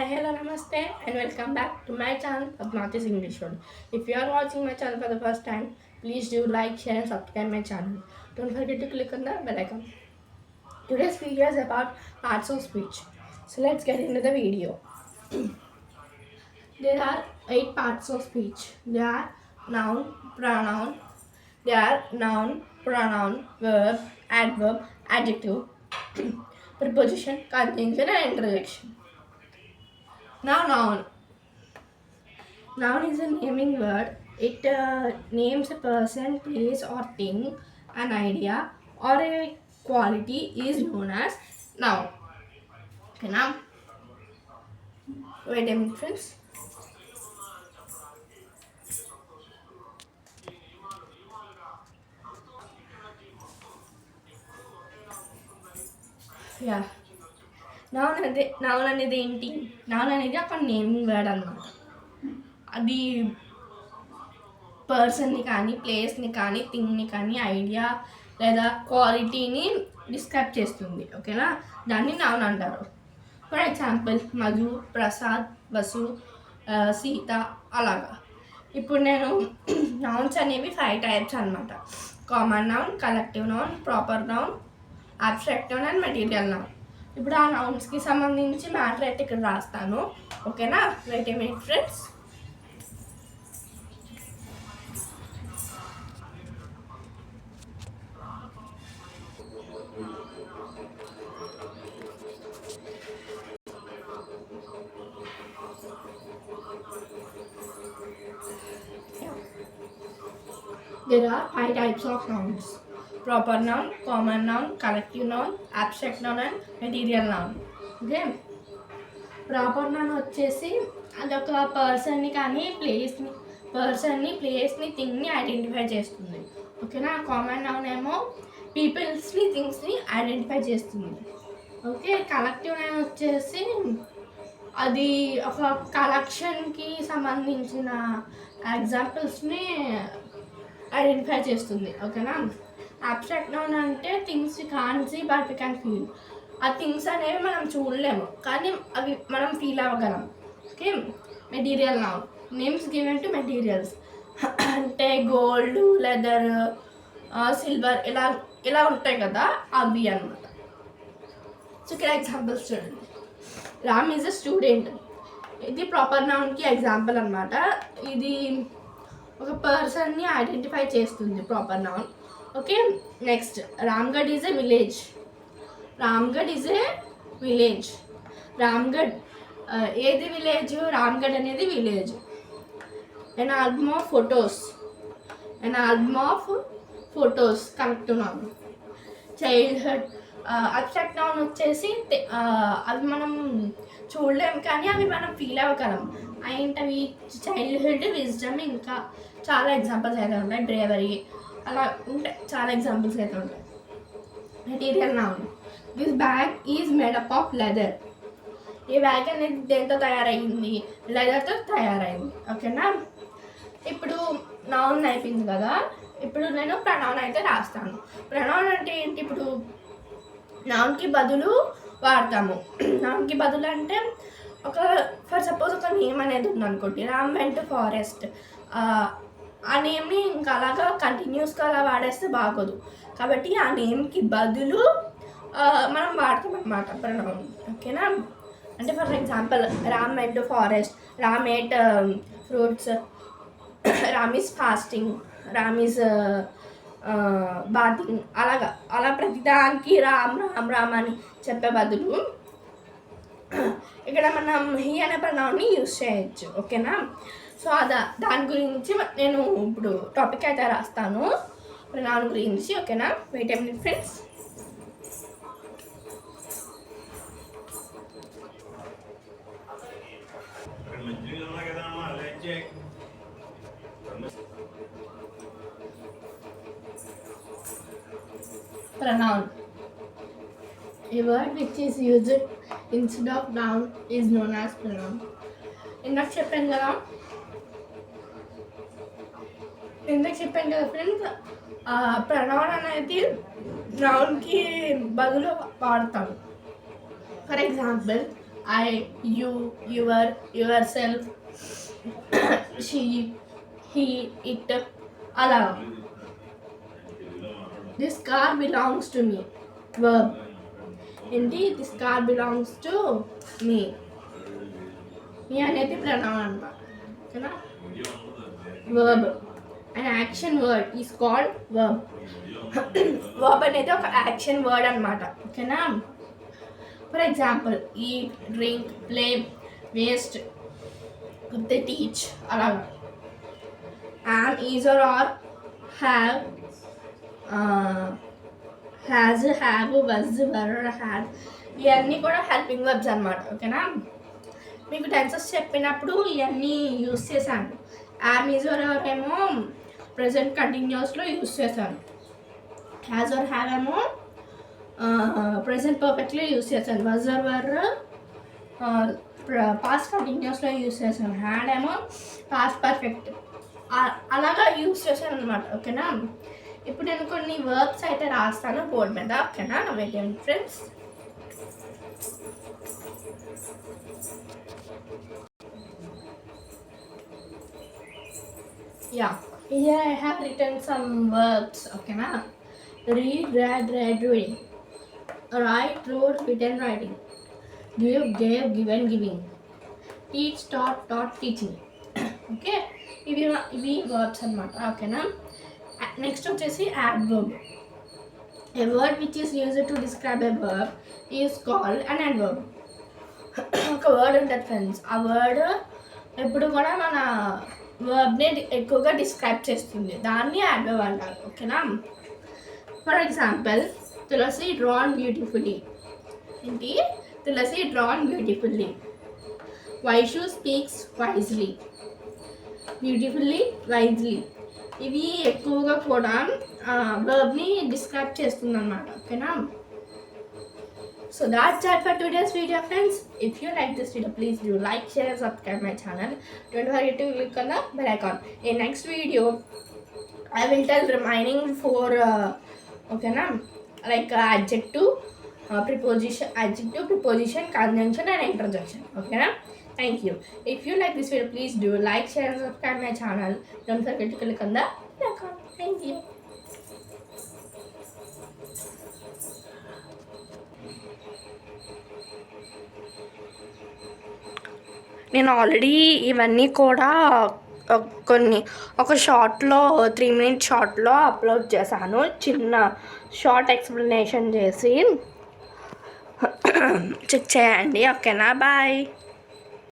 Hi, hello, namaste, and welcome back to my channel of Northeast English World. If you are watching my channel for the first time, please do like, share, and subscribe my channel. Don't forget to click on the bell icon. Today's video is about parts of speech. So let's get into the video. There are 8 parts of speech. They are noun, pronoun, verb, adverb, adjective, preposition, conjunction, and interjection. Now, noun. Noun is a naming word. It names a person, place, or thing. An idea or a quality is known as noun. Okay, now wait a minute, friends. Yeah. Noun అనేది ఏంటి? Noun అనేది ఒక naming word అన్నమాట. అది పర్సన్ని కానీ, ప్లేస్ని కానీ, థింగ్ని కానీ, ఐడియా లేదా క్వాలిటీని డిస్క్రైబ్ చేస్తుంది. ఓకేనా, దాన్ని నౌన్ అంటారు. ఫర్ ఎగ్జాంపుల్ మధు, ప్రసాద్, వసు, సీత అలాగా. ఇప్పుడు నేను నౌన్స్ అనేవి 5 టైప్స్ అనమాట. Common noun, collective noun, proper noun, abstract noun and material noun. ఇప్పుడు ఆ నౌన్స్కి సంబంధించి మ్యాటర్ అయితే ఇక్కడ రాస్తాను. ఓకేనా, wait a minute friends. There are 5 types of nouns: proper noun, common noun, collective noun, abstract noun and material noun. Okay, proper noun వచ్చేసి అదొక పర్సన్ని కానీ ప్లేస్ని థింగ్ని ఐడెంటిఫై చేస్తుంది. ఓకేనా, కామన్ నౌన్ ఏమో పీపుల్స్ని థింగ్స్ని ఐడెంటిఫై చేస్తుంది. ఓకే, కలెక్టివ్ నౌన్ వచ్చేసి అది ఒక కలెక్షన్కి సంబంధించిన ఎగ్జాంపుల్స్ని ఐడెంటిఫై చేస్తుంది. ఓకేనా, అబ్స్ట్రాక్ట్ నౌన్ అంటే things can see but we can feel. ఆ థింగ్స్ అనేవి మనం చూడలేము కానీ అవి మనం ఫీల్ అవ్వగలం. Okay, material noun names given to materials అంటే గోల్డ్, లెదర్, సిల్వర్ ఇలా ఉంటాయి కదా, అవి అన్నమాట. సో ఇక్కడ ఎగ్జాంపుల్స్ చూడండి. Ram is a student. ఇది ప్రాపర్ నౌన్కి ఎగ్జాంపుల్ అనమాట. ఇది ఒక పర్సన్ని ఐడెంటిఫై చేస్తుంది, proper noun. Okay, next Ramgarh is a village. Ramgarh is a village. Ramgarh ఏది విలేజ్? రామ్గఢ్ అనేది village. An album of photos collective noun. Childhood abstract noun వచ్చేసి అవి మనం చూడలేము కానీ అవి మనం ఫీల్ అవ్వగలం. ఏంటవి? చైల్డ్హుడ్, విజ్డమ్, ఇంకా చాలా ఎగ్జాంపుల్స్ అయితే ఉంటాయి. డ్రైవరీ, అలా ఉంటాయి, చాలా ఎగ్జాంపుల్స్ అయితే ఉంటాయి. Material noun. This bag is made up of leather. ఈ బ్యాగ్ అనేది దేంతో తయారైంది? లెదర్తో తయారైంది. ఓకేనా, ఇప్పుడు నౌన్ అయిపోయింది కదా. ఇప్పుడు నేను ప్రనౌన్ అయితే రాస్తాను. ప్రనౌన్ అంటే ఏంటి? ఇప్పుడు నౌన్కి బదులు వాడతాము. నౌన్కి బదులు అంటే ఫర్ సపోజ్ ఒక నేమ్ అనేది ఉందనుకోండి, రామ్ వెంట్ టు ఫారెస్ట్. ఆ నేమ్ని ఇంకా అలాగా కంటిన్యూస్గా అలా వాడేస్తే బాగోదు. కాబట్టి ఆ నేమ్కి బదులు మనం వాడతాం అన్నమాట ప్రనౌన్. ఓకేనా, అంటే for example Ram went to forest, Ram ate fruits, Ram is fasting, Ram is bathing. అలా ప్రతిదానికి రామ్ రామ్ రామ్ అని చెప్పే బదులు ఇక్కడ మనం హీ అనే ప్రనౌన్ని యూజ్ చేయొచ్చు. ఓకేనా, సో దాని గురించి నేను ఇప్పుడు టాపిక్ అయితే రాస్తాను ప్రనౌన్ గురించి. ఓకేనా, wait a minute friends. Pronoun. A word which is used instead of noun is known as pronoun. ఇందాక చెప్పాను కదా ఫ్రెండ్స్, ప్రనౌన్ అనేది నౌన్కి బదులు వాడతాం. For example I, you, your, yourself, she, he, it, అలా. This car belongs to me. Verb. ఏంటి? This car belongs to me. మీ అనేది ప్రణవం అన్నమాట. ఓకేనా? Verb. An action word is called verb. Verb అనేది ఒక యాక్షన్ వర్డ్ అనమాట. ఓకేనా? For example eat, drink, play, waste, teach అలాగా. am, is or have, has, have, was, were, had ఇవన్నీ కూడా హెల్పింగ్ వర్బ్స్ అనమాట. ఓకేనా? మీకు టెన్సెస్ చెప్పినప్పుడు ఇవన్నీ యూస్ చేశాను. యామ్, ఈజ్ ఆర్ ఏమో ప్రజెంట్ కంటిన్యూస్లో యూస్ చేశాను. హ్యాజ్ ఆర్ హ్యావ్ ఏమో ప్రజెంట్ పర్ఫెక్ట్లో యూస్ చేశాను. వాజ్ ఆర్ వర్ పాస్ట్ కంటిన్యూస్లో యూస్ చేశాను. హ్యాడ్ ఏమో పాస్ట్ పర్ఫెక్ట్ అలాగా యూస్ చేశాను అనమాట. ఓకేనా? ఇప్పుడు నేను కొన్ని వర్బ్స్ అయితే రాస్తాను బోర్డ్ మీద. ఓకేనా? వెయిట్ చేయండి friends. Yeah, here I have written some verbs. Okay, na? Read, read, reading. Write, wrote, written, writing. Give, gave, given, giving. Teach, taught, taught, teaching. Okay, ఇవి వర్బ్స్ అనమాట. ఓకేనా? నెక్స్ట్ వచ్చేసి adverb. A word which is used to describe a verb is called an adverb. ఒక word ఉంటుంది friends, ఆ word ఎప్పుడు కూడా మన వర్బ్ని ఎక్కువగా డిస్క్రైబ్ చేస్తుంది, దాన్ని adverb అంటారు. ఓకేనా? For example, Tulasi drawn beautifully. ఏంటి? Tulasi drawn beautifully. Vaishu speaks wisely. Beautifully, wisely ఇవి ఎక్కువగా కూడా వర్బ్ని డిస్క్రైబ్ చేస్తుంది అన్నమాట. ఓకేనా? So that's all for today's video, friends. If you like this video, please do like, share, subscribe my channel. Don't forget to click on the bell icon. In next video, I will tell remaining 4 okay na, like adjective, preposition, conjunction and interjection. Okay na? Thank you. If you like this video, please do like, share, subscribe my channel. Don't forget to click on the bell icon. Thank you. నేను already ఇవన్నీ కూడా ఒక షార్ట్లో 3 minute షార్ట్లో upload చేశాను, చిన్న short explanation చేసి check చేయండి. ఓకేనా? బాయ్.